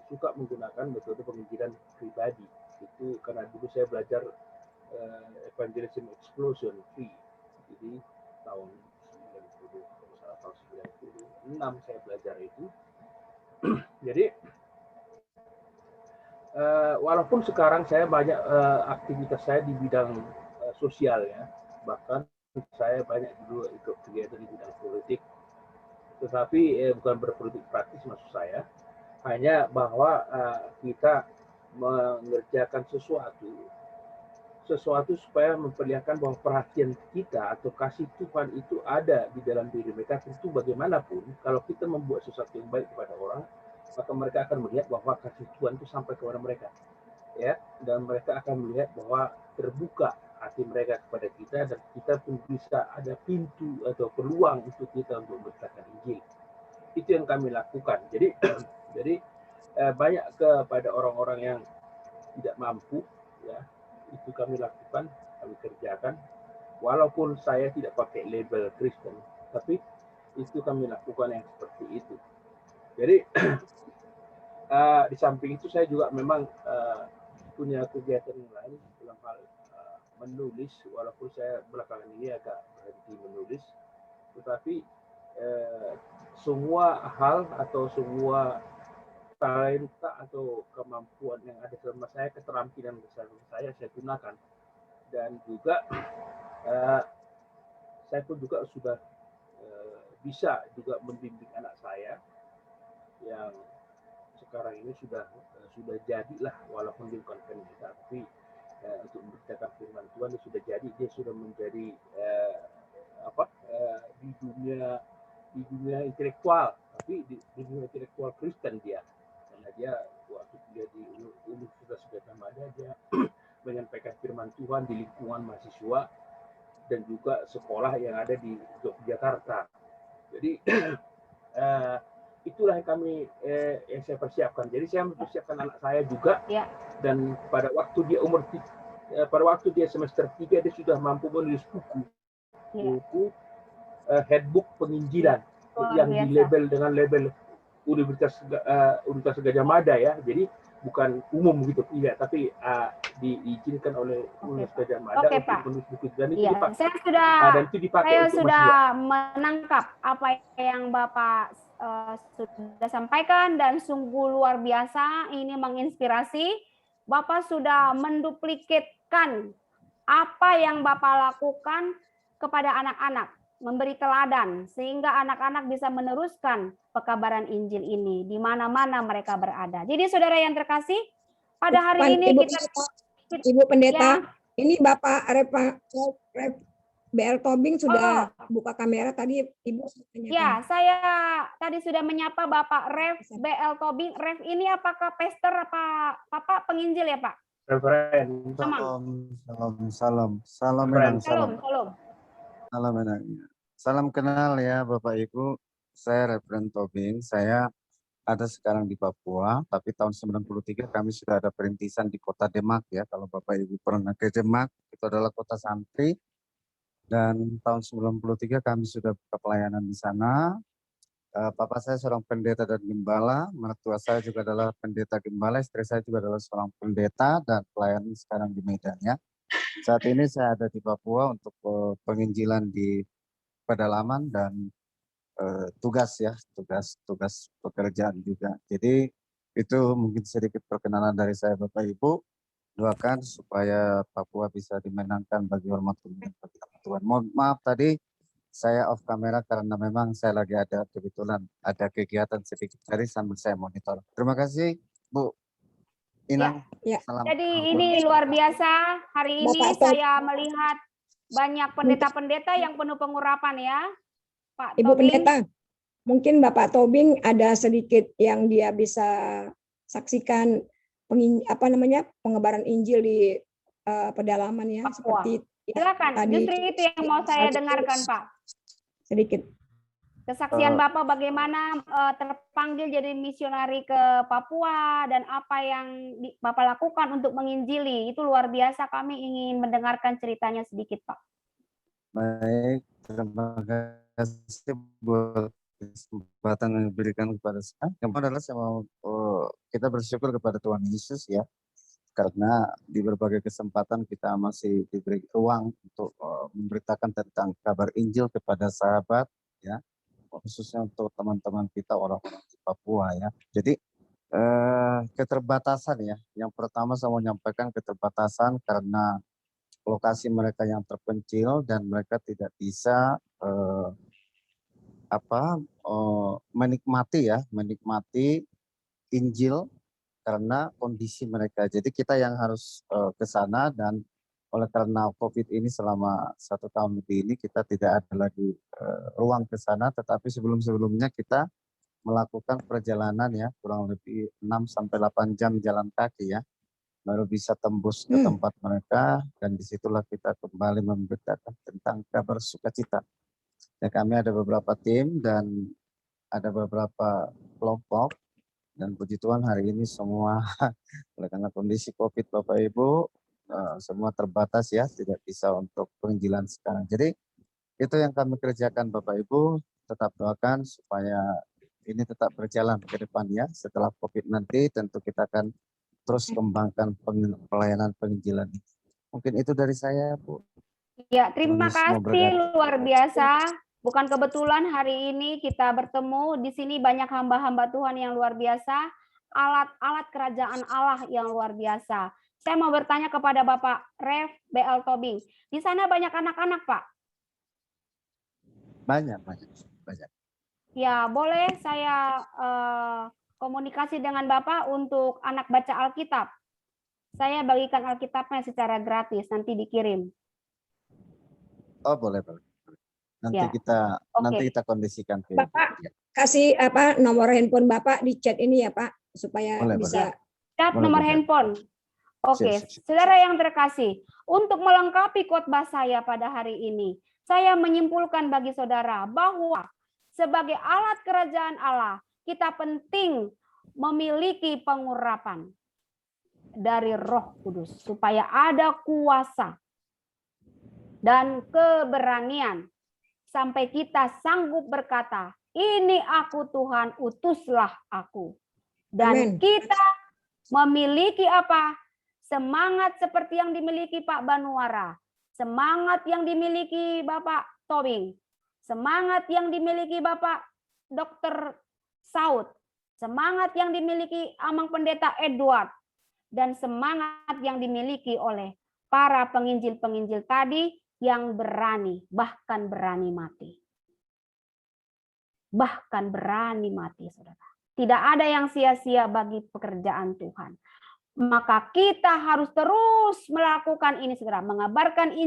suka menggunakan metode penginjilan pribadi itu karena dulu saya belajar evangelism explosion free, jadi tahun 96 saya belajar itu. Jadi walaupun sekarang saya banyak aktivitas saya di bidang sosial ya, bahkan saya banyak dulu ikut kegiatan di bidang politik, tetapi bukan berpolitik praktis maksud saya, hanya bahwa kita mengerjakan sesuatu supaya memperlihatkan bahwa perhatian kita atau kasih Tuhan itu ada di dalam diri mereka. Tentu bagaimanapun kalau kita membuat sesuatu yang baik kepada orang, maka mereka akan melihat bahwa kasih Tuhan itu sampai kepada mereka ya, dan mereka akan melihat bahwa terbuka hati mereka kepada kita, dan kita pun bisa ada pintu atau peluang untuk kita untuk memberitakan Injil. Itu yang kami lakukan. Jadi banyak kepada orang-orang yang tidak mampu ya, itu kami lakukan, kami kerjakan, walaupun saya tidak pakai label Kristen, tapi itu kami lakukan yang seperti itu. Jadi di samping itu saya juga memang punya kegiatan yang lain dalam hal menulis, walaupun saya belakangan ini agak berhenti menulis, tetapi semua hal atau semua talenta atau kemampuan yang ada dalam saya, keterampilan saya gunakan. Dan juga saya pun juga sudah bisa juga membimbing anak saya yang sekarang ini sudah jadilah, walaupun dia bukan pendeta, tapi untuk memberitakan firman Tuhan dia sudah jadi, dia sudah menjadi di dunia intelektual, tapi di dunia intelektual Kristen dia, karena dia waktu dia di Universitas Gajah Mada dia menyampaikan firman Tuhan di lingkungan mahasiswa dan juga sekolah yang ada di Yogyakarta. Jadi itulah yang yang saya persiapkan. Jadi saya mempersiapkan anak saya juga, dan pada waktu dia semester 3 dia sudah mampu menulis buku handbook penginjilan yang dilabel dengan label Universitas Gajah Mada ya. Jadi bukan umum gitu, tidak, tapi diizinkan oleh Universitas Gajah Mada untuk menulis buku, dan itu dipakai. Saya sudah menangkap apa yang Bapak sudah sampaikan dan sungguh luar biasa, ini menginspirasi. Bapak sudah menduplikatkan apa yang Bapak lakukan kepada anak-anak, memberi teladan sehingga anak-anak bisa meneruskan pekabaran Injil ini di mana-mana mereka berada. Jadi saudara yang terkasih, pada hari ini Ibu Pendeta, ini Bapak BL Tobing sudah buka kamera tadi, Ibu. Ya, saya tadi sudah menyapa Bapak Rev BL Tobing. Rev ini apakah pastor apa Bapak penginjil ya Pak? Reverend. Salam menang. Salam kenal ya Bapak Ibu. Saya Reverend Tobing. Saya ada sekarang di Papua, tapi tahun 93 kami sudah ada perintisan di kota Demak ya. Kalau Bapak Ibu pernah ke Demak, itu adalah kota santri. Dan tahun 93 kami sudah buka pelayanan di sana. Papa saya seorang pendeta dan gembala, mertua saya juga adalah pendeta gembala, istri saya juga adalah seorang pendeta dan pelayanan sekarang di Medan ya. Saat ini saya ada di Papua untuk penginjilan di pedalaman dan tugas pekerjaan juga. Jadi itu mungkin sedikit perkenalan dari saya Bapak Ibu. Doakan supaya Papua bisa dimenangkan bagi hormat Tuhan. Mohon maaf tadi saya off kamera karena memang saya lagi kebetulan ada kegiatan sedikit tadi sambil saya monitor. Terima kasih Bu Inang. Salam. Jadi ini luar biasa. Hari ini saya melihat banyak pendeta-pendeta yang penuh pengurapan ya, Pak Ibu Tobing. Pendeta, mungkin Bapak Tobing ada sedikit yang dia bisa saksikan pengebaran Injil di pedalaman ya, Papua. seperti silakan. Justru itu yang mau saya dengarkan Pak. Sedikit. Kesaksian Bapak bagaimana terpanggil jadi misionari ke Papua dan apa yang Bapak lakukan untuk menginjili, itu luar biasa. Kami ingin mendengarkan ceritanya sedikit Pak. Baik, terima kasih buat kesempatan yang diberikan kepada saya. Yang pertama adalah saya mau kita bersyukur kepada Tuhan Yesus ya, karena di berbagai kesempatan kita masih diberi ruang untuk memberitakan tentang kabar Injil kepada sahabat ya, khususnya untuk teman-teman kita orang-orang di Papua ya. Jadi keterbatasan ya. Yang pertama saya mau menyampaikan keterbatasan karena lokasi mereka yang terpencil dan mereka tidak bisa menikmati Injil karena kondisi mereka. Jadi kita yang harus ke sana, dan oleh karena COVID ini selama 1 tahun lebih ini kita tidak ada lagi ruang ke sana, tetapi sebelum-sebelumnya kita melakukan perjalanan ya kurang lebih 6-8 jam jalan kaki ya, baru bisa tembus ke tempat mereka, dan disitulah kita kembali memberitakan tentang kabar sukacita. Ya, kami ada beberapa tim dan ada beberapa kelompok, dan puji Tuhan hari ini semua oleh karena kondisi COVID Bapak Ibu semua terbatas ya, tidak bisa untuk penginjilan sekarang. Jadi itu yang kami kerjakan Bapak Ibu, tetap doakan supaya ini tetap berjalan ke depannya. Setelah COVID nanti tentu kita akan terus kembangkan pelayanan penginjilan ini. Mungkin itu dari saya Bu. Ya, terima kasih, luar biasa. Bukan kebetulan hari ini kita bertemu di sini, banyak hamba-hamba Tuhan yang luar biasa, alat-alat kerajaan Allah yang luar biasa. Saya mau bertanya kepada Bapak Rev BL Tobing. Di sana banyak anak-anak, Pak? Banyak. Ya, boleh saya komunikasi dengan Bapak untuk anak baca Alkitab. Saya bagikan Alkitabnya secara gratis, nanti dikirim. Oh, boleh, boleh. Nanti Ya. nanti Oke. kita kondisikan ke Bapak kasih nomor handphone Bapak di chat ini ya Pak, supaya Boleh, bisa. Siap, Boleh, nomor boleh. handphone. Oke, Siap, siap, siap. saudara yang terkasih, untuk melengkapi khotbah saya pada hari ini, saya menyimpulkan bagi saudara bahwa sebagai alat kerajaan Allah, kita penting memiliki pengurapan dari Roh Kudus supaya ada kuasa dan keberanian sampai kita sanggup berkata, "Ini aku Tuhan, utuslah aku." Dan Amin. kita memiliki apa? Semangat seperti yang dimiliki Pak Banuara, semangat yang dimiliki Bapak Tobing, semangat yang dimiliki Bapak Dr. Saud, semangat yang dimiliki Amang Pendeta Edward, dan semangat yang dimiliki oleh para penginjil-penginjil tadi yang berani, bahkan berani mati. Bahkan berani mati, saudara. Tidak ada yang sia-sia bagi pekerjaan Tuhan. Maka kita harus terus melakukan ini, saudara. Mengabarkan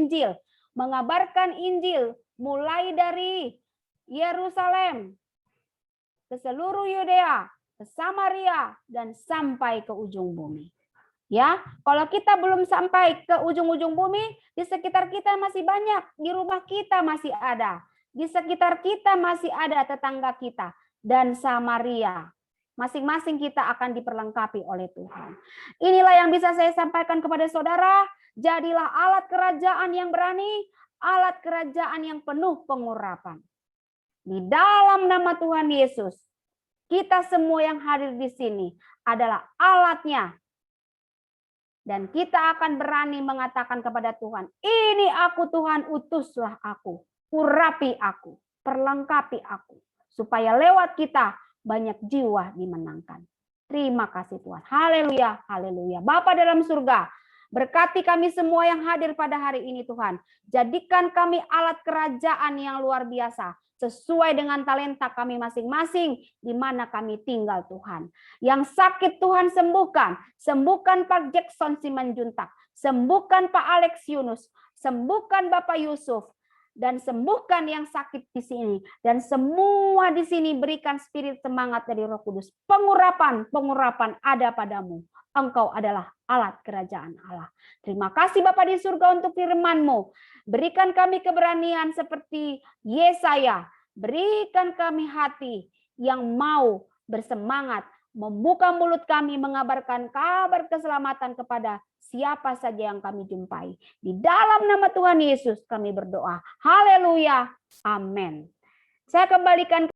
Injil mulai dari Yerusalem ke seluruh Yudea, ke Samaria, dan sampai ke ujung bumi. Ya, kalau kita belum sampai ke ujung-ujung bumi, di sekitar kita masih banyak, di rumah kita masih ada, di sekitar kita masih ada tetangga kita, dan Samaria. Masing-masing kita akan diperlengkapi oleh Tuhan. Inilah yang bisa saya sampaikan kepada saudara. Jadilah alat kerajaan yang berani, alat kerajaan yang penuh pengurapan. Di dalam nama Tuhan Yesus, kita semua yang hadir di sini adalah alatnya. Dan kita akan berani mengatakan kepada Tuhan, "Ini aku Tuhan, utuslah aku, urapi aku, perlengkapi aku." Supaya lewat kita banyak jiwa dimenangkan. Terima kasih Tuhan. Haleluya, haleluya. Bapa dalam surga, berkati kami semua yang hadir pada hari ini Tuhan. Jadikan kami alat kerajaan yang luar biasa. Sesuai dengan talenta kami masing-masing di mana kami tinggal Tuhan. Yang sakit Tuhan sembuhkan. Sembuhkan Pak Jackson Simanjuntak. Sembuhkan Pak Alex Yunus. Sembuhkan Bapak Yusuf. Dan sembuhkan yang sakit di sini. Dan semua di sini berikan spirit semangat dari Roh Kudus. Pengurapan ada padamu. Engkau adalah alat kerajaan Allah. Terima kasih Bapa di surga untuk firman-Mu. Berikan kami keberanian seperti Yesaya. Berikan kami hati yang mau bersemangat. Membuka mulut kami mengabarkan kabar keselamatan kepada siapa saja yang kami jumpai. Di dalam nama Tuhan Yesus kami berdoa. Haleluya. Amin. Saya kembalikan